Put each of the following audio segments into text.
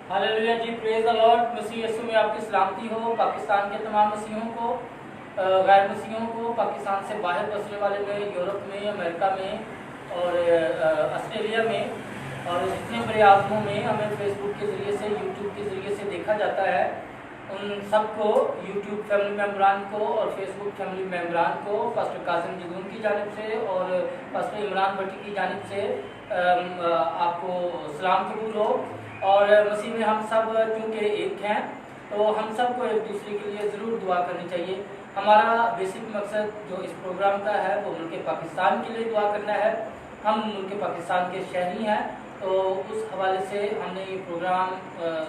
Hallelujah ji, praise the lord. मसीह यीशु में आपकी सलामती हो। पाकिस्तान के तमाम मसीहों को, गैर मसीहों को, पाकिस्तान से बाहर बसने वाले में, यूरोप में, अमेरिका में और ऑस्ट्रेलिया में और जितने बड़े आदमों में हमें फेसबुक के ज़रिए से, यूट्यूब के ज़रिए से देखा जाता है, उन सबको, यूट्यूब फैमिली मेम्बरान को और फेसबुक फैमिली मेम्बरान को पास्टर कासिम जदून की जानिब से और पास्टर इमरान भट्टी की जानिब से आपको सलाम कबूल हो। और मसीह में हम सब चूँकि एक हैं, तो हम सब को एक दूसरे के लिए ज़रूर दुआ करनी चाहिए। हमारा बेसिक मकसद जो इस प्रोग्राम का है वो मुल्क पाकिस्तान के लिए दुआ करना है। हम मुल्क पाकिस्तान के शहरी हैं, तो उस हवाले से हमने ये प्रोग्राम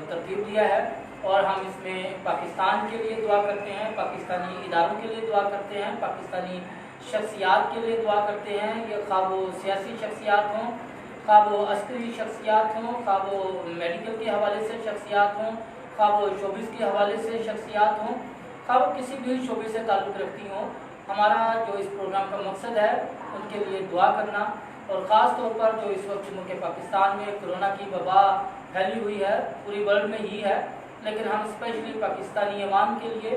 तरतीब दिया है और हम इसमें पाकिस्तान के लिए दुआ करते हैं, पाकिस्तानी इदारों के लिए दुआ करते हैं, पाकिस्तानी शख्सियात के लिए दुआ करते हैं। ये खा वो सियासी शख्सियात हों, खा वो अस्करी शख्सियात हों, खा वो मेडिकल के हवाले से शख्सियात हों, खा वो शोबिस के हवाले से शख्सियात हों, खा वो किसी भी शोबे से ताल्लुक़ रखती हों। हमारा जो इस प्रोग्राम का मकसद है उनके लिए दुआ करना, और ख़ास तौर पर जो इस वक्त मुल्क पाकिस्तान में कोरोना की वबा फैली हुई है, पूरी वर्ल्ड में ही है, लेकिन हम स्पेशली पाकिस्तानी अवाम के लिए,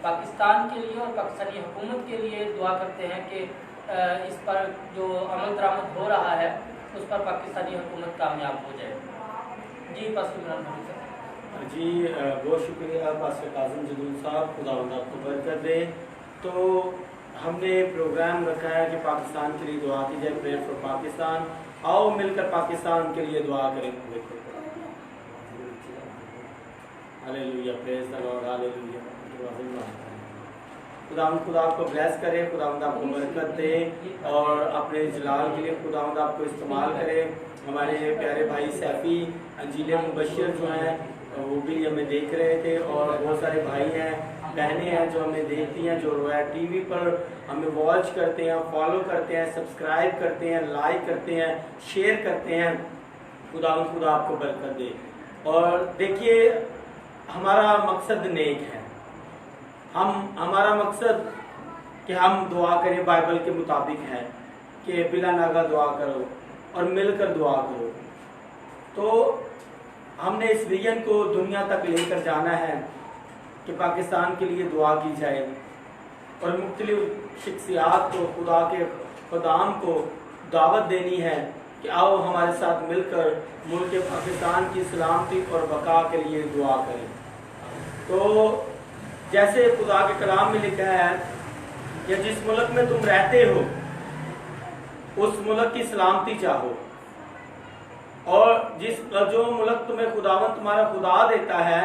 पाकिस्तान के लिए और पाकिस्तानी हुकूमत के लिए दुआ करते हैं कि इस पर जो अमल दरामद हो रहा है उस पर पाकिस्तानी हुकूमत कामयाब हो जाए। जी पास्टर इमरान भट्टी साहब। जी बहुत शुक्रिया पास्टर कासिम जदून साहब, खुदावंद आपको बरकत दे। तो हमने प्रोग्राम रखा है कि पाकिस्तान के लिए दुआ की जाए, प्रेयर फॉर पाकिस्तान। आओ मिलकर पाकिस्तान के लिए दुआ करें। Hallelujah, praise the Lord, hallelujah. खुदा आपको ब्लेस करे, खुदावंद आपको बरकत दे और अपने जलाल के लिए खुदावंद आपको इस्तेमाल करे। हमारे प्यारे भाई सैफी अंजीले मुबशर जो हैं वो भी हमें देख रहे थे, और बहुत सारे भाई हैं, बहनें हैं जो हमें देखती हैं, जो टीवी पर हमें वॉच करते हैं, फॉलो करते हैं, सब्सक्राइब करते हैं, लाइक करते हैं, शेयर करते हैं। खुदा आपको बरकत दे। और देखिए, हमारा मकसद नेक है। हमारा मकसद कि हम दुआ करें बाइबल के मुताबिक है कि बिला नागा दुआ करो और मिलकर दुआ करो। तो हमने इस विजन को दुनिया तक लेकर जाना है कि पाकिस्तान के लिए दुआ की जाए और मुख्तलिफ शख्सियात को, खुदा के खुदाम को दावत देनी है कि आओ हमारे साथ मिलकर मुल्क पाकिस्तान की सलामती और बका के लिए दुआ करें। तो जैसे खुदा के कलाम में लिखा है कि जिस मुल्क में तुम रहते हो उस मुल्क की सलामती चाहो, और जो मुल्क तुम्हें खुदावन तुम्हारा खुदा देता है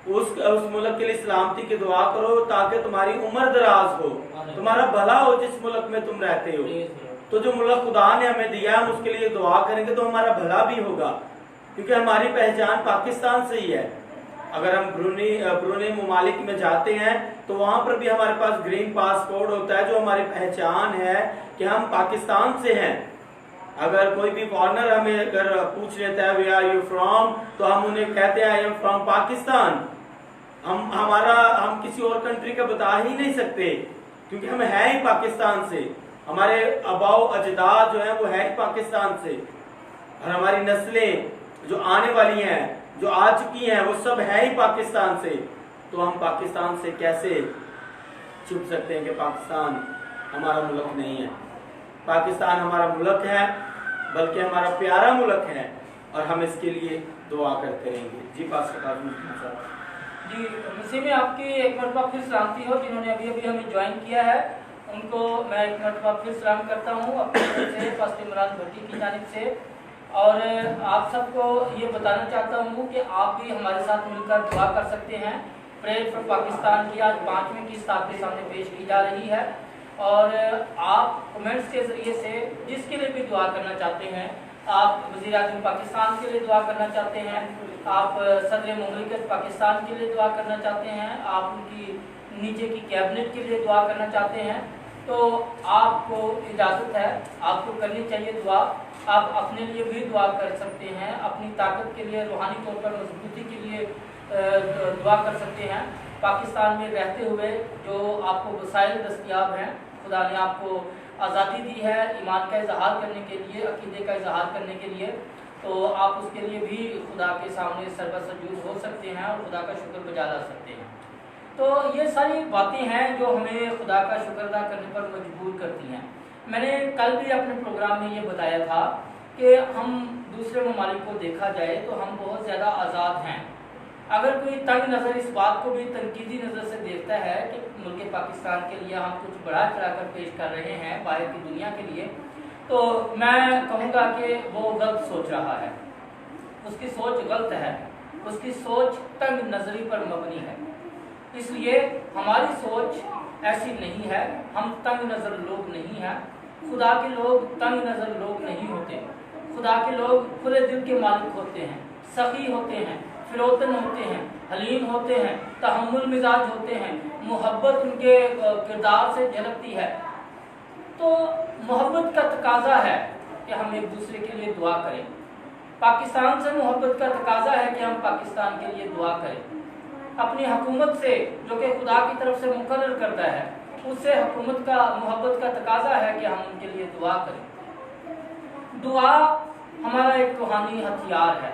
उस मुल्क के लिए सलामती की दुआ करो, ताकि तुम्हारी उम्र दराज हो, तुम्हारा भला हो जिस मुल्क में तुम रहते हो। तो जो मुल्क खुदा ने हमें दिया, हम उसके लिए दुआ करेंगे तो हमारा भला भी होगा, क्योंकि हमारी पहचान पाकिस्तान से ही है। अगर हम ब्रूनी ममालिक में जाते हैं तो वहां पर भी हमारे पास ग्रीन पासपोर्ट होता है, जो हमारी पहचान है कि हम पाकिस्तान से हैं। अगर कोई भी फॉरेनर हमें अगर पूछ लेता है वे आर यू फ्रॉम, तो हम उन्हें कहते हैं आई एम फ्रॉम पाकिस्तान। हम किसी और कंट्री का बता ही नहीं सकते, क्योंकि हम है ही पाकिस्तान से। हमारे अबाओ अजदाद जो है वो है ही पाकिस्तान से, और हमारी नस्लें जो आने वाली हैं, जो आ चुकी हैं, वो सब है ही पाकिस्तान से। तो हम पाकिस्तान से कैसे छुप सकते हैं कि पाकिस्तान हमारा मुल्क नहीं है। पाकिस्तान हमारा मुल्क है, बल्कि हमारा प्यारा मुल्क है, और हम इसके लिए दुआ करते रहेंगे। जी पास्टर जी, मसीह में आपकी एक मरतबा फिर सलामती हो। जिन्होंने अभी अभी हमें ज्वाइन किया है उनको मैं एक मरतबा फिर सलाम करता हूँ अपनी तरफ से, पास्टर इमरान भट्टी की जानिब से। और आप सबको ये बताना चाहता हूँ कि आप भी हमारे साथ मिलकर दुआ कर सकते हैं। प्रेयर फॉर पाकिस्तान की आज 5वीं किस्त आपके सामने पेश की जा रही है, और आप कमेंट्स के ज़रिए से जिसके लिए भी दुआ करना चाहते हैं, आप वज़ीर आज़म पाकिस्तान के लिए दुआ करना चाहते हैं, आप सदर मुमलिकत पाकिस्तान के लिए दुआ करना चाहते हैं, आप उनकी नीचे की कैबिनेट के लिए दुआ करना चाहते हैं, तो आपको इजाज़त है, आपको करनी चाहिए दुआ। आप अपने लिए भी दुआ कर सकते हैं, अपनी ताकत के लिए, रूहानी तौर पर मजबूती के लिए दुआ कर सकते हैं। पाकिस्तान में रहते हुए जो आपको वसाइल दस्तयाब हैं, खुदा ने आपको आज़ादी दी है ईमान का इजहार करने के लिए, अकीदे का इजहार करने के लिए, तो आप उसके लिए भी खुदा के सामने सर्वसजूद हो सकते हैं और खुदा का शुक्र बजा ला सकते हैं। तो ये सारी बातें हैं जो हमें खुदा का शुक्र अदा करने पर मजबूर करती हैं। मैंने कल भी अपने प्रोग्राम में ये बताया था कि हम दूसरे ममालिक को देखा जाए तो हम बहुत ज़्यादा आज़ाद हैं। अगर कोई तंग नज़र इस बात को भी तनकीदी नज़र से देखता है कि मुल्क पाकिस्तान के लिए हम कुछ बढ़ा चढ़ा कर पेश कर रहे हैं बाहर की दुनिया के लिए, तो मैं कहूँगा कि वो गलत सोच रहा है, उसकी सोच गलत है, उसकी सोच तंग नज़री पर मबनी है। इसलिए हमारी सोच ऐसी नहीं है, हम तंग नज़र लोग नहीं हैं। खुदा के लोग तंग नज़र लोग नहीं होते। खुदा के लोग खुले दिल के मालिक होते हैं, सखी होते हैं, फिरोतन होते हैं, हलीम होते हैं, तहम्मुल मिजाज होते हैं, मोहब्बत उनके किरदार से झलकती है। तो मोहब्बत का तकाजा है कि हम एक दूसरे के लिए दुआ करें। पाकिस्तान से मोहब्बत का तकाजा है कि हम पाकिस्तान के लिए दुआ करें। अपनी हुकूमत से जो कि खुदा की तरफ से मुकर्रर करता है, उससे हुकूमत का मोहब्बत का तकाजा है कि हम उनके लिए दुआ करें। दुआ हमारा एक रूहानी हथियार है।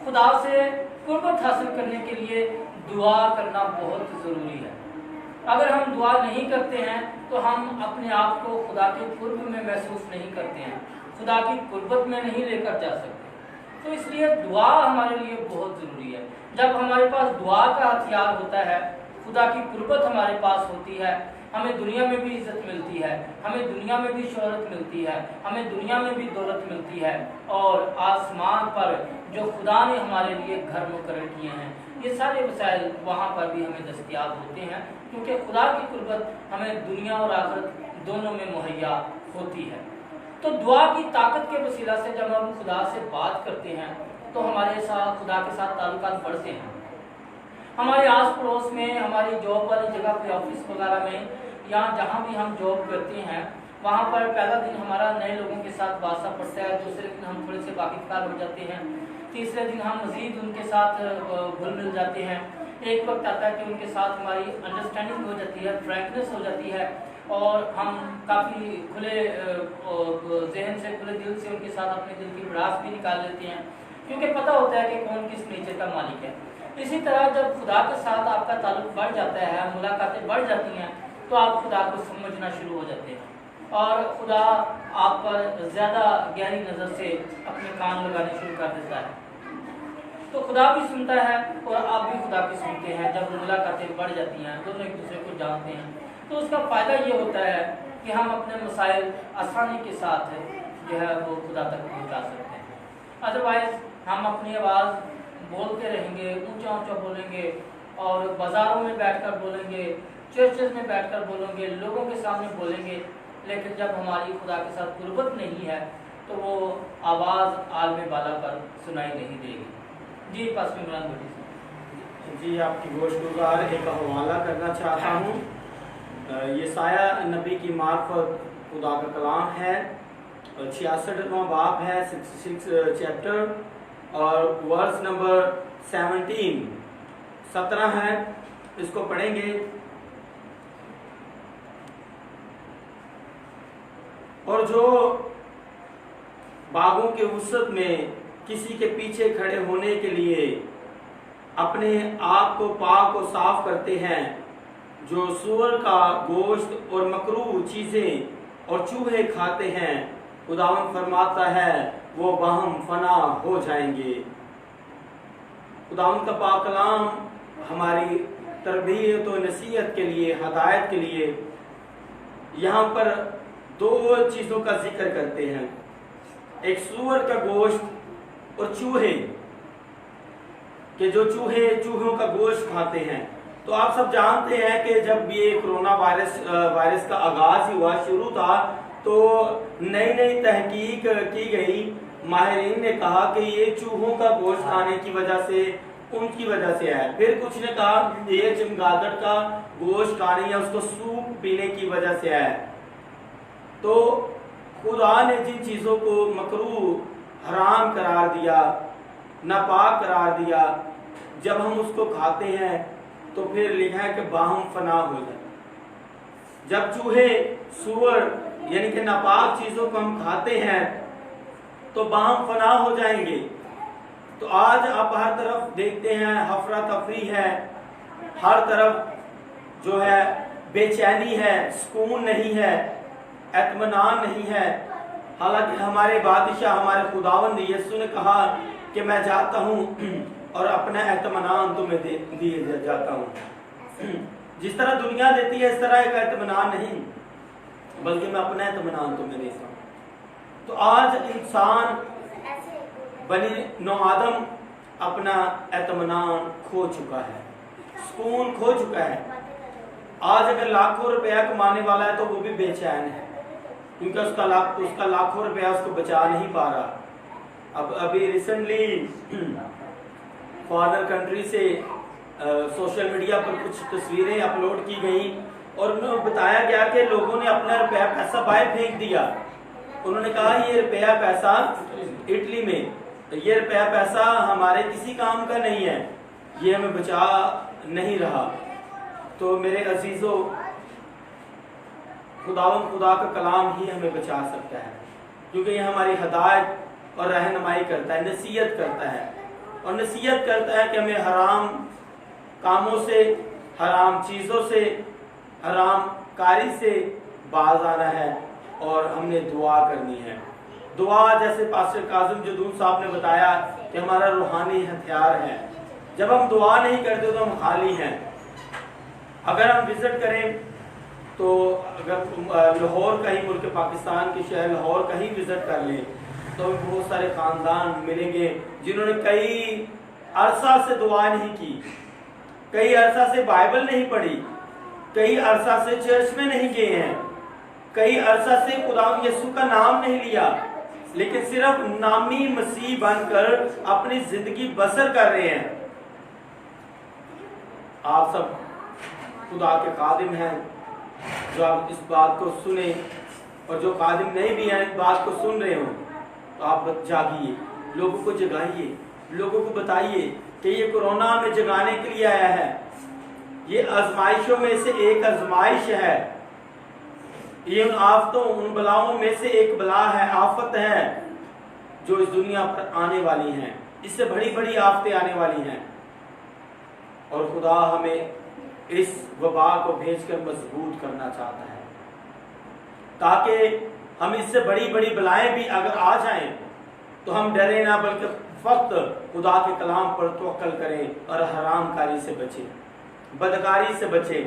खुदा से कुर्बत हासिल करने के लिए दुआ करना बहुत ज़रूरी है। अगर हम दुआ नहीं करते हैं तो हम अपने आप को खुदा के कुर्ब में महसूस नहीं करते हैं, खुदा की कुर्बत में नहीं लेकर जा सकते। तो इसलिए दुआ हमारे लिए बहुत ज़रूरी है। जब हमारे पास दुआ का हथियार होता है, खुदा की कुर्बत हमारे पास होती है, हमें दुनिया में भी इज्जत मिलती है, हमें दुनिया में भी शोहरत मिलती है, हमें दुनिया में भी दौलत मिलती है, और आसमान पर जो खुदा ने हमारे लिए घर मुकर्रर किए हैं, ये सारे वसाइल वहाँ पर भी हमें दस्तयाब होते हैं, क्योंकि खुदा की कुर्बत हमें दुनिया और आखिरत दोनों में मुहैया होती है। तो दुआ की ताकत के वसीला से जब हम खुदा से बात करते हैं तो हमारे साथ खुदा के साथ ताल्लुकात बढ़ते हैं। हमारे आस पड़ोस में, हमारी जॉब वाली जगह पे, ऑफिस वगैरह में, या जहाँ भी हम जॉब करते हैं, वहाँ पर पहला दिन हमारा नए लोगों के साथ वास्ता पड़ता है, दूसरे दिन हम थोड़े से वाकिफकार हो जाते हैं, तीसरे दिन हम मज़ीद उनके साथ घुल मिल जाते हैं। एक वक्त आता है कि उनके साथ हमारी अंडरस्टैंडिंग हो जाती है, फ्रैंकनेस हो जाती है, और हम काफ़ी खुले जहन से, खुले दिल से उनके साथ अपने दिल की भड़ास भी निकाल लेते हैं, क्योंकि पता होता है कि कौन किस नेचर का मालिक है। इसी तरह जब खुदा के साथ आपका ताल्लुक बढ़ जाता है, मुलाकातें बढ़ जाती हैं, तो आप खुदा को समझना शुरू हो जाते हैं और खुदा आप पर ज़्यादा गहरी नज़र से अपने कान लगाने शुरू कर देता है। तो खुदा भी सुनता है और आप भी खुदा की सुनते हैं। जब मुलाकातें बढ़ जाती हैं, दोनों एक दूसरे को जानते हैं, तो उसका फ़ायदा ये होता है कि हम अपने मसाइल आसानी के साथ जो है वो खुदा तक पहुँचा सकते हैं। अदरवाइज़ हम अपनी आवाज़ बोलते रहेंगे, ऊंचा ऊंचा बोलेंगे, और बाज़ारों में बैठकर बोलेंगे, चर्चेस में बैठकर बोलेंगे, लोगों के सामने बोलेंगे, लेकिन जब हमारी खुदा के साथ कुर्बत नहीं है तो वो आवाज़ आलम बाला पर सुनाई नहीं देगी। जी पास में इमरान भट्टी जी, आपकी गोशगुजार एक हवाला करना चाहता हूँ। ये साया नबी की मार्फत खुदा का कलाम है, 66वां बाब है, 66 चैप्टर, और वर्स नंबर 17 है। इसको पढ़ेंगे। और जो बागों के वसत में किसी के पीछे खड़े होने के लिए अपने आप को पाक और साफ करते हैं, जो सूअर का गोश्त और मकरूह चीजें और चूहे खाते हैं, खुदावंद फरमाता है वो बहम फना हो जाएंगे। खुदावंद का पाक कलाम हमारी तरबियत और नसीहत के लिए, हदायत के लिए यहाँ पर दो चीजों का जिक्र करते हैं, एक सूअर का गोश्त और चूहे, कि जो चूहों का गोश्त खाते हैं। तो आप सब जानते हैं कि जब ये कोरोना वायरस का आगाज ही हुआ, शुरू था, तो नई नई तहकीक की गई। माहिरीन ने कहा कि ये चूहों का गोश्त खाने की वजह से, उनकी वजह से है। फिर कुछ ने कहा ये चमगादड़ का गोश्त खाने या उसको सूप पीने की वजह से है। तो खुदा ने जिन चीज़ों को मकरूह, हराम करार दिया, नापाक करार दिया, जब हम उसको खाते हैं तो फिर लिखा है कि बाहम फना हो जाए। जब चूहे, सूअर यानी कि नापाक चीज़ों को हम खाते हैं तो बाहम फना हो जाएंगे। तो आज आप हर तरफ देखते हैं हफरा तफरी है, हर तरफ जो है बेचैनी है, सुकून नहीं है, इत्मीनान नहीं है। हालांकि हमारे बादशाह हमारे खुदावंद यीशु ने कहा कि मैं जाता हूँ और अपना इत्मीनान तुम्हें दिए जाता हूँ। जिस तरह दुनिया देती है इस तरह एक इत्मीनान नहीं, बल्कि मैं अपना इत्मीनान तुम्हें देता हूँ। तो आज इंसान बनी नौ आदम अपना इत्मीनान खो चुका है, सुकून खो चुका है। आज अगर लाखों रुपया कमाने वाला है तो वो भी बेचैन है, क्योंकि उसका लाखों रुपया उसको बचा नहीं पा रहा। अब अभी रिसेंटली फॉरेन कंट्री से सोशल मीडिया पर कुछ तस्वीरें अपलोड की गई और उन्हें बताया गया कि लोगों ने अपना रुपया पैसा बाहर फेंक दिया। उन्होंने कहा ये रुपया पैसा इटली में, ये रुपया पैसा हमारे किसी काम का नहीं है, ये हमें बचा नहीं रहा। तो मेरे अजीजों, खुदा का कलाम ही हमें बचा सकता है, क्योंकि ये हमारी हदायत और रहनुमाई करता है, नसीहत करता है, और नसीहत करता है कि हमें हराम कामों से, हराम चीज़ों से, हराम कारी से बाज आना है और हमने दुआ करनी है। दुआ, जैसे पास्टर काजिम जदून साहब ने बताया, कि हमारा रूहानी हथियार है। जब हम दुआ नहीं करते तो हम खाली हैं। अगर हम विजिट करें तो अगर लाहौर का ही, मुल्क पाकिस्तान के शहर लाहौर का ही विजिट कर लें तो बहुत सारे खानदान मिलेंगे जिन्होंने कई अरसा से दुआ नहीं की, कई अरसा से बाइबल नहीं पढ़ी, कई अरसा से चर्च में नहीं गए हैं, कई अरसा से खुदा यीशु का नाम नहीं लिया, लेकिन सिर्फ नामी मसीह बनकर अपनी जिंदगी बसर कर रहे हैं। आप सब खुदा के खादिम हैं, जो आप इस बात को सुने, और जो खादिम नहीं भी हैं इस बात को सुन रहे हो, तो आप जागिए, लोगों को जगाइए, लोगों को बताइए कि ये कोरोना हमें जगाने के लिए आया है। ये आजमाइशों में से एक आजमाइश है, ये उन आफतों, उन बलाओं में से एक बला है, आफत है जो इस दुनिया पर आने वाली हैं। इससे बड़ी बड़ी आफतें आने वाली हैं, और खुदा हमें इस वबा को भेजकर मजबूत करना चाहता है, ताकि हम इससे बड़ी बड़ी बलाएं भी अगर आ जाएं तो हम डरे ना, बल्कि फक्त खुदा के कलाम पर तवक्कल करें और हरामकारी से बचें, बदकारी से बचें,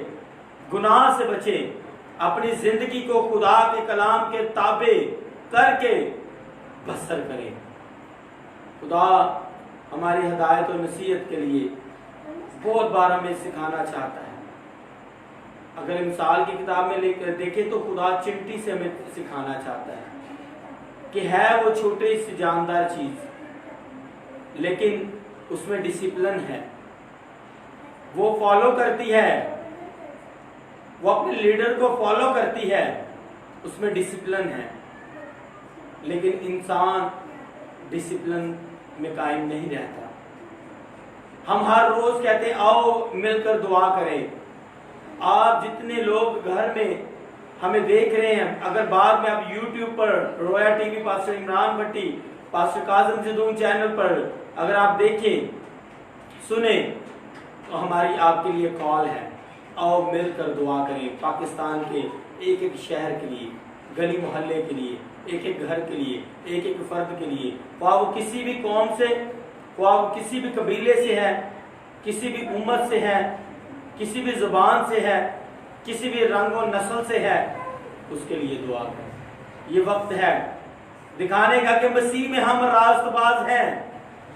गुनाह से बचें, अपनी जिंदगी को खुदा के कलाम के ताबे करके बसर करें। खुदा हमारी हदायत और नसीहत के लिए बहुत बार हमें सिखाना चाहता है। अगर मिसाल की किताब में देखें तो खुदा चिमटी से हमें सिखाना चाहता है कि है वो छोटी सी जानदार चीज, लेकिन उसमें डिसिप्लिन है, वो फॉलो करती है, वो अपने लीडर को फॉलो करती है, उसमें डिसिप्लिन है। लेकिन इंसान डिसिप्लिन में कायम नहीं रहता। हम हर रोज कहते हैं आओ मिलकर दुआ करें। आप जितने लोग घर में हमें देख रहे हैं, अगर बाद में आप YouTube पर रोया टीवी, पास्टर इमरान भट्टी, पास्टर काजिम जदून चैनल पर अगर आप देखें, सुने, तो हमारी आपके लिए कॉल है, आओ मिलकर दुआ करें पाकिस्तान के एक एक शहर के लिए, गली मोहल्ले के लिए, एक एक घर के लिए, एक एक फर्द के लिए, वो किसी भी कौम से, वो किसी भी कबीले से है, किसी भी उम्मत से है, किसी भी जुबान से है, किसी भी रंग और नस्ल से है, उसके लिए दुआ करें। ये वक्त है दिखाने का कि मसीह में हम रास्तबाज हैं।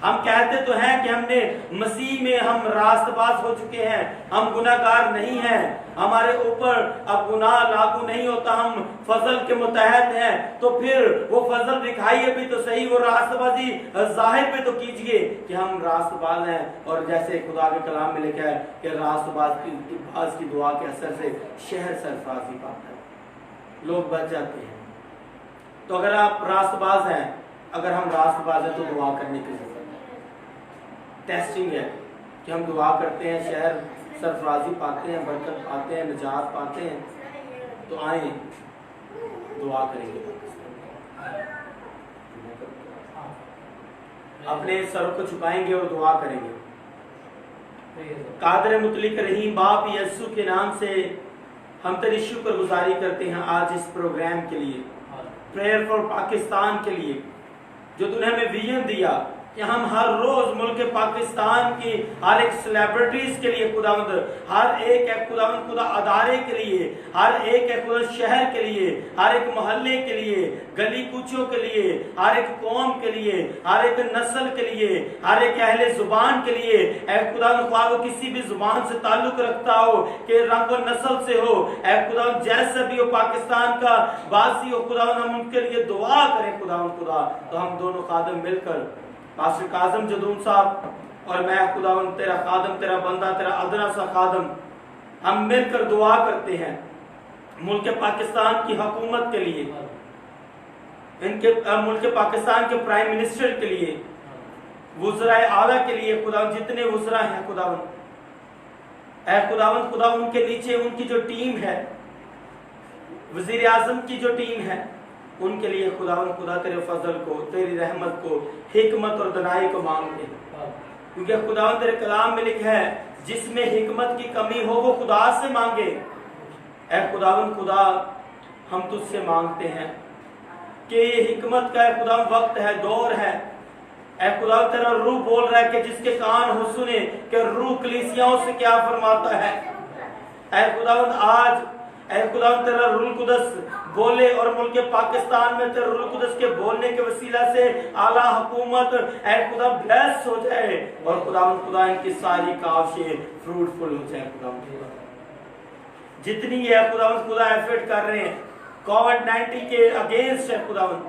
हम कहते तो हैं कि हमने मसीह में हम रास्तबाज हो चुके हैं, हम गुनाहगार नहीं हैं, हमारे ऊपर अब गुनाह लागू नहीं होता, हम फजल के मुतहत हैं। तो फिर वो फजल दिखाइए भी तो सही, वो रास्तबाजी जाहिर भी तो कीजिए कि हम रास्तबाज हैं। और जैसे खुदा के कलाम में लिखा है कि रास्तबाज की दुआ के असर से शहर सरफराजी पाता है, लोग बच जाते हैं। तो अगर आप रास्तबाज हैं, अगर हम रास्तबाज हैं, तो दुआ करने की जरूरत है। टेस्टिंग है कि हम दुआ करते हैं, शहर सरफराजी पाते हैं, बरकत पाते हैं, निजात पाते हैं, तो आए दुआ करेंगे। अपने सरों को झुकाएंगे और दुआ करेंगे। कादर मुतलिक रहीम बाप यीशु के नाम से हम तेरी शुक्रगुजारी करते हैं आज इस प्रोग्राम के लिए, प्रेयर फॉर पाकिस्तान के लिए, जो तूने हमें विजन दिया कि हम हर रोज मुल्क पाकिस्तान की हर एक सेलिब्रिटीज के लिए खुदावंद, हर एक खुदावंद खुदा अदारे के लिए, हर एक खुदा शहर के लिए, हर एक मोहल्ले के लिए, गली कूचों के लिए, हर एक कौम के लिए, हर एक नस्ल के लिए, हर एक अहले जुबान के लिए, खुदावंद ख्वाह वो किसी भी जुबान से ताल्लुक रखता हो कि रंग और नस्ल से हो, खुदावंद जैसा भी हो पाकिस्तान का वासी हो खुदावंद, हम उनके लिए दुआ करें खुदावंद खुदा। तो हम दोनों खादम मिलकर पास्टर काज़म जदून साहब और मैं खुदावंद तेरा खादम, तेरा बंदा, तेरा अदना सा खादम, हम मिलकर दुआ करते हैं मुल्क पाकिस्तान की हुकूमत के लिए, इनके मुल्क पाकिस्तान के प्राइम मिनिस्टर के लिए, वुज़राए आला के लिए खुदावंद, जितने वुज़रा हैं खुदावंद, खुदावंद खुदा उनके नीचे उनकी जो टीम है, वज़ीर आज़म की जो टीम है, उनके लिए खुदावंद खुदा तेरे फजल को, तेरी रहमत को, हिकमत और दनाई को मांगते हैं, क्योंकि खुदावंद तेरे कलाम में लिखा है जिसमें हिकमत की कमी हो वो खुदा से मांगे। ऐ खुदावंद खुदा हम तुझसे मांगते हैं कि ये हिकमत का खुदावंद वक्त है, दौर है। ऐ खुदावंद तेरा रूह बोल रहा है कि जिसके कान हो सुने कि रूह कलीसियाओं से क्या फरमाता है। ऐ खुदावंद आज खुदावंद तेरा रूह कुदस बोले और मुल्क पाकिस्तान में तेरे रूह कुदस के बोलने के वसीला से आला हुकूमत खुदा ब्लेस हो जाए और खुदावंद खुदा इनकी सारी काविशें फ्रूटफुल हो जाए। खुदावंद जितनी है खुदावंद खुदा एफर्ट कर रहे हैं कोविड-19 के अगेंस्ट है खुदावंद,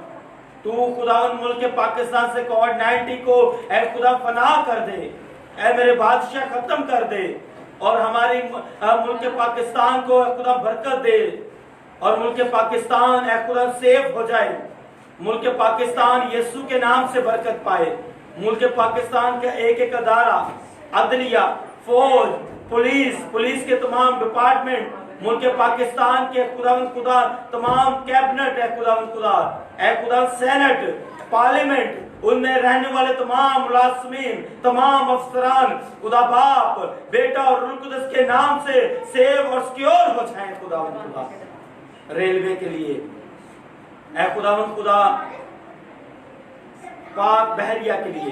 तू खुदावंद मुल्क पाकिस्तान से कोविड-19 को खुदा फनाह कर दे, मेरे बादशाह खत्म कर दे और हमारी मुल्क पाकिस्तान को खुदा बरकत दे और मुल्क पाकिस्तान खुदा सेफ हो जाए। मुल्क पाकिस्तान यीशु के नाम से बरकत पाए। मुल्क पाकिस्तान का एक एक अदारा, अदलिया, फौज, पुलिस के तमाम डिपार्टमेंट, मुल्क पाकिस्तान के खुदा तमाम कैबिनेट खुदा सेनेट, पार्लियामेंट, उनमें रहने वाले तमाम मुलाजमीन, तमाम अफसरान खुदा बाप, बेटा और रूह कुदस के नाम से सेव और सिक्योर हो जाए खुदा। रेलवे के लिए खुदावंद खुदा, पाक बहरिया के लिए,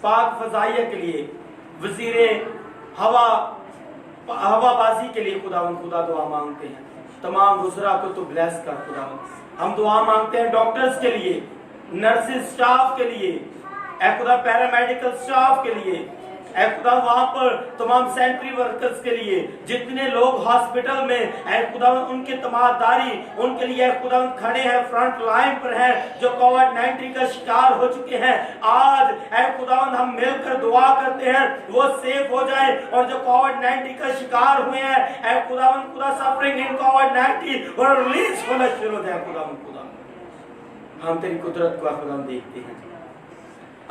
पाक फजाइया के लिए, वजीरे हवाबाजी के लिए खुदावंद खुदा दुआ मांगते हैं। तमाम वुज़रा को तो ब्लेस कर खुदावंद। हम दुआ मांगते हैं डॉक्टर्स के लिए, नर्सिस स्टाफ के लिए, खुदा पैरामेडिकल स्टाफ के लिए, खुदा वहां पर तमाम सैनिटरी वर्कर्स के लिए, जितने लोग हॉस्पिटल में खुदा उनके तमादारी उनके लिए खुदा खड़े हैं, फ्रंट लाइन पर हैं, जो कोविड-19 का शिकार हो चुके हैं। आज खुदावंद हम मिलकर दुआ करते हैं वो सेफ हो जाए और जो कोविड-19 का शिकार हुए हैं खुदावंद खुदा सफरिंग इन कोविड-19 और रिलीज होना शुरू हो जाए। खुदावंद खुदा हम तेरी कुदरत को खुदा देखते हैं,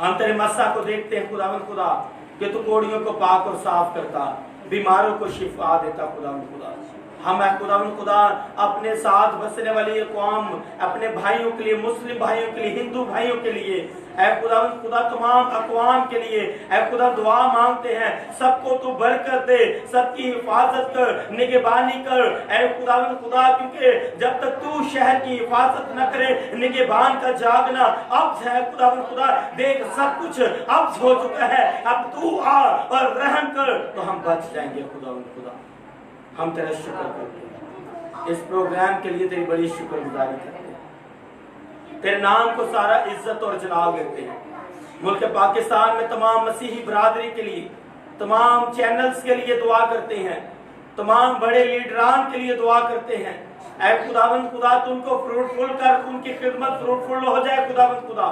हम तेरे मस्सा को देखते हैं खुदावंद खुदा कि तू कोड़ियों को पाक और साफ करता, बीमारों को शिफा देता। खुदावंद खुदा हम खुदावंद खुदा अपने साथ बसने वाली कौम, अपने भाइयों के लिए, मुस्लिम भाइयों के लिए, हिंदू भाइयों के लिए, खुदावंद खुदा तमाम अक़वाम के लिए खुदा दुआ मांगते हैं। सबको तू बरकत दे, सबकी हिफाजत कर, निगहबानी कर खुदावंद खुदा, क्योंकि जब तक तू शहर की हिफाजत न करे निगहबान का जागना अब है खुदावंद खुदा। देख सब कुछ अब हो चुका है, अब तू आ और रहम कर तो हम बच जाएंगे। खुदावंद खुदा हम तेरा शुक्र करते हैं, इस प्रोग्राम के लिए तेरी बड़ी शुक्रगुजारी करते हैं, तेरे नाम को सारा इज्जत और जलाल देते हैं। मुल्क पाकिस्तान में तमाम मसीही बरादरी के लिए, तमाम चैनल्स के लिए दुआ करते हैं, तमाम बड़े लीडरान के लिए दुआ करते हैं। खुदावंद खुदा तू उनको फ्रूटफुल कर, उनकी खिदमत फ्रूटफुल हो जाए। खुदावंद खुदा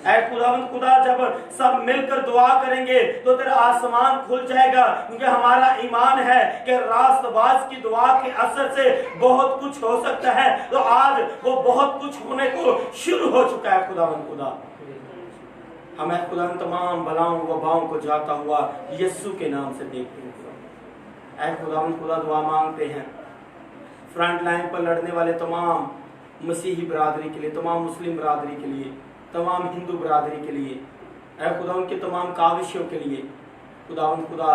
खुदावंद खुदा जब सब मिलकर दुआ करेंगे तो तेरा आसमान खुल जाएगा, क्योंकि हमारा ईमान है कि रास्तबाज की दुआ के असर से बहुत कुछ हो सकता है। तो आज वो बहुत कुछ होने को शुरू हो चुका है। खुदावंद खुदा हमें खुदावंद तमाम बलाओं वबाओं को जाता हुआ यीशु के नाम से देखते हैं। खुदावंद खुदा दुआ मांगते हैं फ्रंट लाइन पर लड़ने वाले तमाम मसीही बरादरी के लिए, तमाम मुस्लिम बरादरी के लिए, तमाम हिंदू बरादरी के लिए, ऐ खुदा उनके तमाम काविशों के लिए खुदा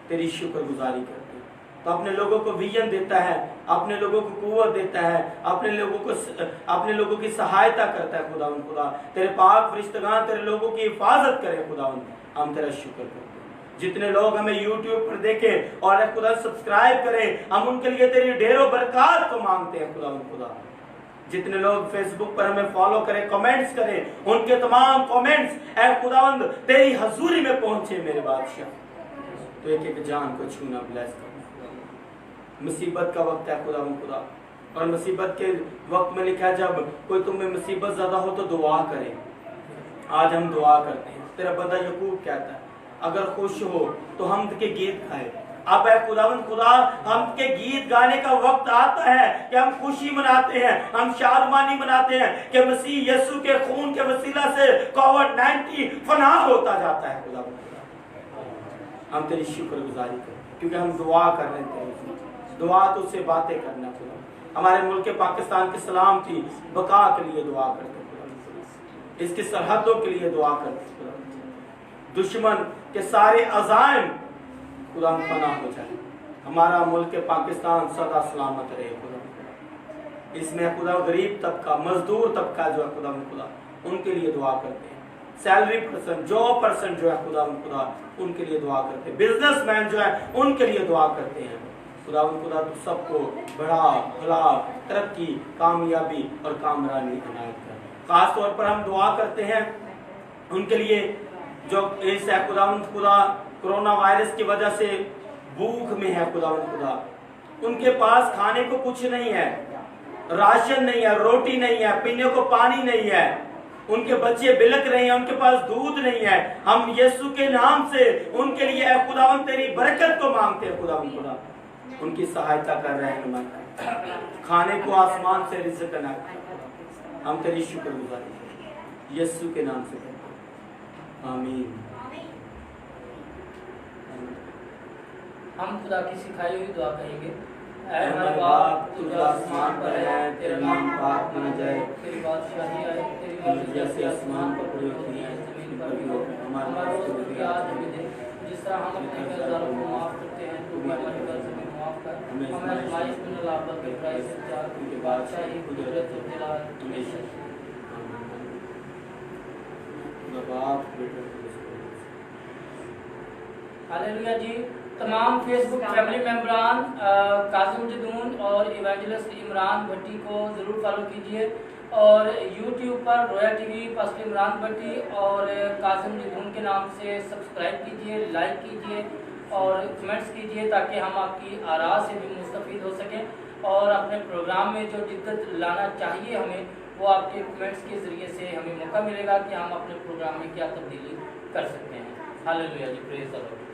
तेरी शुक्रगुजारी करते हैं। तो अपने लोगों को विजन देता है, अपने लोगों को कुव्वत देता है, अपने लोगों की सहायता करता है खुदा तेरे पाक फरिश्तगान तेरे लोगों की हिफाजत करें खुदा, हम तेरा शुक्र करते हैं। जितने लोग हमें YouTube पर देखें और खुदा सब्सक्राइब करें, हम उनके लिए तेरी ढेरों बरकत को मांगते हैं खुदा। जितने लोग फेसबुक पर हमें फॉलो करें, कमेंट्स करें, उनके तमाम कमेंट्स ऐ खुदावंद तेरी हजूरी में पहुंचे मेरे बादशाह। तो एक एक जान को छूना ब्लेस करना। मुसीबत का वक्त है खुदा, और मुसीबत के वक्त में लिखा है जब कोई तुम्हें मुसीबत ज्यादा हो तो दुआ करे। आज हम दुआ करते हैं। तेरा बंदा यकूब कहता है अगर खुश हो तो हमद के गीत गाए। अब है खुदा हम के गीत गाने का वक्त आता है कि हम खुशी मनाते हैं, हम शादमानी मनाते हैं कि मसीह यीशु के खून के वसीला से कोविड-19 फनाह होता जाता है खुदा। हम तेरी शुक्रगुजारी करें क्योंकि हम दुआ कर रहे थे, दुआ तो उससे बातें करना खुदा। हमारे मुल्क पाकिस्तान की सलामती बका के लिए दुआ करते खुदा, इसकी सरहदों के लिए दुआ करते खुदा। दुश्मन के सारे अज़ाइम खुदा फना हो जाए, हमारा मुल्क पाकिस्तान सदा सलामत रहे खुदा। इसमें खुदा गरीब तबका, मजदूर तबका जो है खुदा उनके लिए दुआ करते हैं। सैलरी पर्सन, जॉब पर्सन जो है खुदा उनके लिए दुआ करते हैं। बिजनेसमैन जो है उनके लिए दुआ करते हैं खुदा तो सबको बड़ा भला तरक्की, कामयाबी और कामरानी इनायत कर। खास तौर पर हम दुआ करते हैं उनके लिए जो इस खुदा कोरोना वायरस की वजह से भूख में है खुदा, उनके पास खाने को कुछ नहीं है, राशन नहीं है, रोटी नहीं है, पीने को पानी नहीं है, उनके बच्चे बिलक रहे हैं, उनके पास दूध नहीं है। हम यीशु के नाम से उनके लिए खुदावंद तेरी बरकत को मांगते हैं खुदा उनकी सहायता कर रहे हैं। खाने को आसमान से रिज़्क़ अता, हम तेरी शुक्रगुजारी यीशु के नाम से करते हैं, आमीन। हम खुदा की सिखाई हुई दुआ कहेंगे। ऐ हमारे बाप तू जो आसमान पर है, तेरा नाम पाक माना जाए, तेरी बादशाही आए, तेरी मर्जी जैसे आसमान पर पूरी होती है जमीन पर भी हो। हमारा रोज़ का आज हमें दे, जिस तरह हम अपने कर्जदारों को माफ करते हैं तू भी हमारे कर्ज में माफ कर। हमें आज़माइश में न ला बल्कि बुराई से बचा, क्योंकि बादशाही कुदरत और जलाल हमेशा। हालेलुया जी। तमाम फेसबुक फैमिली मेंबरान काजिम जदून और इवेंजलिस्ट इमरान भट्टी को ज़रूर फॉलो कीजिए, और यूट्यूब पर रोया टीवी पास्टर इमरान भट्टी और काजिम जदून के नाम से सब्सक्राइब कीजिए, लाइक कीजिए और कमेंट्स कीजिए ताकि हम आपकी आरा से भी मुस्तफ़ीद हो सकें और अपने प्रोग्राम में जो जिद्दत लाना चाहिए हमें वो आपके कमेंट्स के ज़रिए से हमें मौका मिलेगा कि हम अपने प्रोग्राम में क्या तब्दीली कर सकते हैं। हालेलुया जी, प्रेज़ द लॉर्ड।